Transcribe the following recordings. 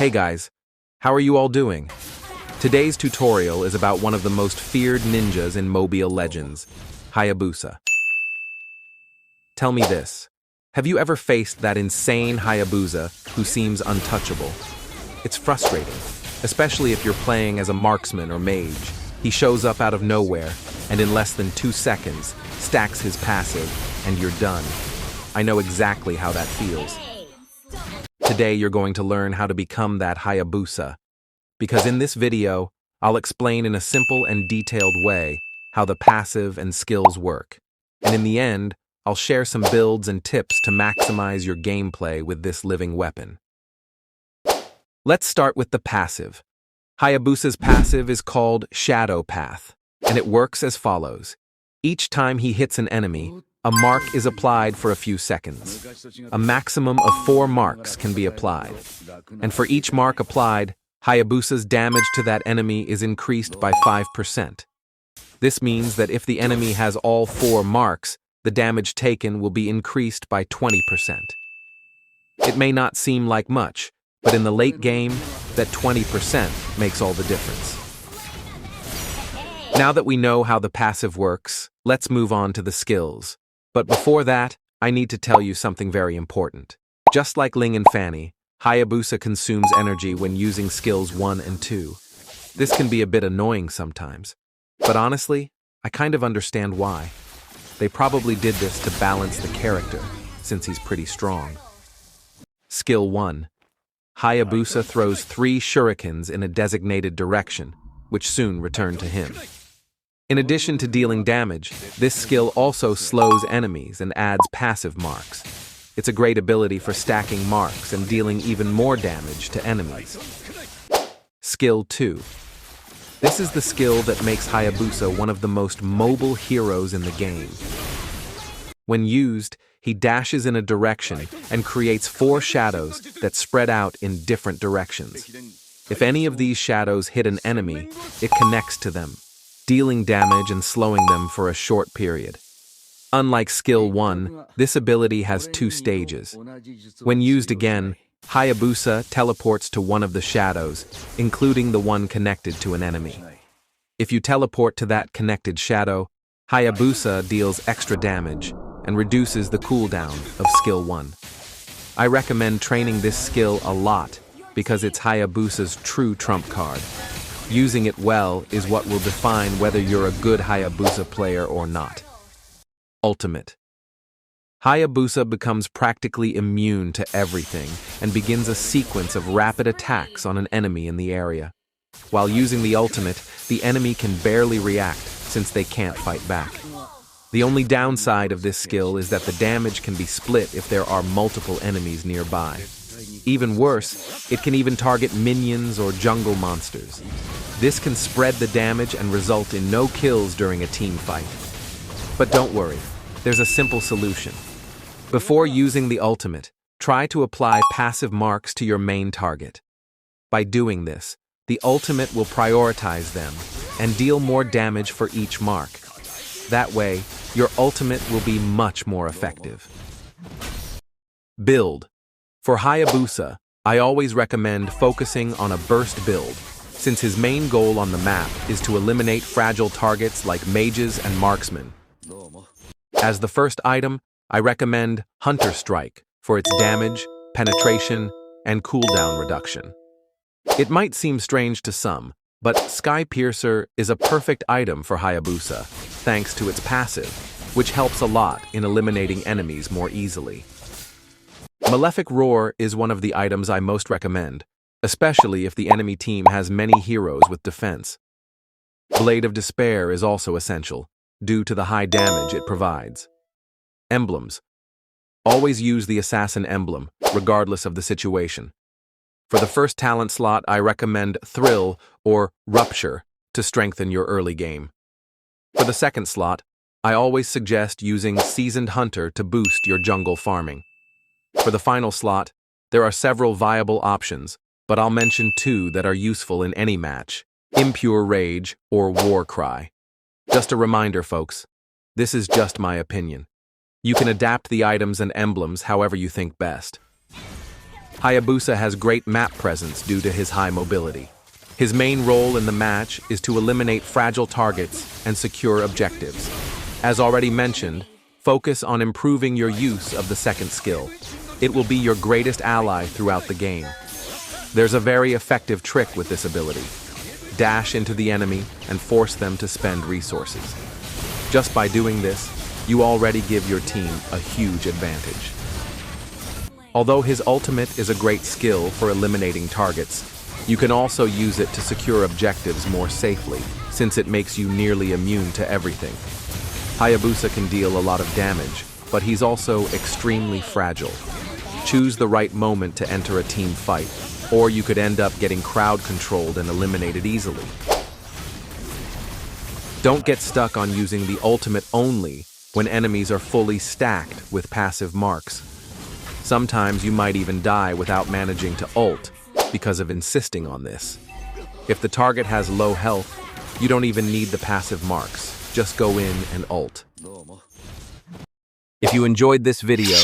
Hey guys, how are you all doing? Today's tutorial is about one of the most feared ninjas in Mobile Legends, Hayabusa. Tell me this, have you ever faced that insane Hayabusa who seems untouchable? It's frustrating, especially if you're playing as a marksman or mage. He shows up out of nowhere, and in less than 2 seconds, stacks his passive, and you're done. I know exactly how that feels. Today you're going to learn how to become that Hayabusa, because in this video, I'll explain in a simple and detailed way how the passive and skills work. And in the end, I'll share some builds and tips to maximize your gameplay with this living weapon. Let's start with the passive. Hayabusa's passive is called Shadow Path, and it works as follows. Each time he hits an enemy, a mark is applied for a few seconds. A maximum of 4 marks can be applied. And for each mark applied, Hayabusa's damage to that enemy is increased by 5%. This means that if the enemy has all 4 marks, the damage taken will be increased by 20%. It may not seem like much, but in the late game, that 20% makes all the difference. Now that we know how the passive works, let's move on to the skills. But before that, I need to tell you something very important. Just like Ling and Fanny, Hayabusa consumes energy when using skills 1 and 2. This can be a bit annoying sometimes. But honestly, I kind of understand why. They probably did this to balance the character, since he's pretty strong. Skill 1. Hayabusa throws 3 shurikens in a designated direction, which soon return to him. In addition to dealing damage, this skill also slows enemies and adds passive marks. It's a great ability for stacking marks and dealing even more damage to enemies. Skill 2. This is the skill that makes Hayabusa one of the most mobile heroes in the game. When used, he dashes in a direction and creates 4 shadows that spread out in different directions. If any of these shadows hit an enemy, it connects to them, dealing damage and slowing them for a short period. Unlike Skill 1, this ability has 2 stages. When used again, Hayabusa teleports to one of the shadows, including the one connected to an enemy. If you teleport to that connected shadow, Hayabusa deals extra damage and reduces the cooldown of Skill 1. I recommend training this skill a lot because it's Hayabusa's true trump card. Using it well is what will define whether you're a good Hayabusa player or not. Ultimate. Hayabusa becomes practically immune to everything and begins a sequence of rapid attacks on an enemy in the area. While using the ultimate, the enemy can barely react since they can't fight back. The only downside of this skill is that the damage can be split if there are multiple enemies nearby. Even worse, it can even target minions or jungle monsters. This can spread the damage and result in no kills during a team fight. But don't worry, there's a simple solution. Before using the ultimate, try to apply passive marks to your main target. By doing this, the ultimate will prioritize them and deal more damage for each mark. That way, your ultimate will be much more effective. Build. For Hayabusa, I always recommend focusing on a burst build, since his main goal on the map is to eliminate fragile targets like mages and marksmen. As the first item, I recommend Hunter Strike for its damage, penetration, and cooldown reduction. It might seem strange to some, but Sky Piercer is a perfect item for Hayabusa, thanks to its passive, which helps a lot in eliminating enemies more easily. Malefic Roar is one of the items I most recommend, especially if the enemy team has many heroes with defense. Blade of Despair is also essential, due to the high damage it provides. Emblems. Always use the Assassin emblem, regardless of the situation. For the first talent slot, I recommend Thrill or Rupture to strengthen your early game. For the second slot, I always suggest using Seasoned Hunter to boost your jungle farming. For the final slot, there are several viable options, but I'll mention 2 that are useful in any match: Impure Rage or War Cry. Just a reminder, folks, this is just my opinion. You can adapt the items and emblems however you think best. Hayabusa has great map presence due to his high mobility. His main role in the match is to eliminate fragile targets and secure objectives. As already mentioned, focus on improving your use of the second skill. It will be your greatest ally throughout the game. There's a very effective trick with this ability. Dash into the enemy and force them to spend resources. Just by doing this, you already give your team a huge advantage. Although his ultimate is a great skill for eliminating targets, you can also use it to secure objectives more safely, since it makes you nearly immune to everything. Hayabusa can deal a lot of damage, but he's also extremely fragile. Choose the right moment to enter a team fight, or you could end up getting crowd-controlled and eliminated easily. Don't get stuck on using the ultimate only when enemies are fully stacked with passive marks. Sometimes you might even die without managing to ult because of insisting on this. If the target has low health, you don't even need the passive marks. Just go in and ult. If you enjoyed this video,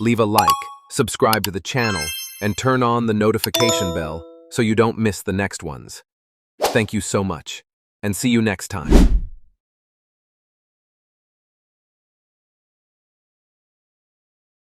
leave a like, subscribe to the channel, and turn on the notification bell so you don't miss the next ones. Thank you so much, and see you next time.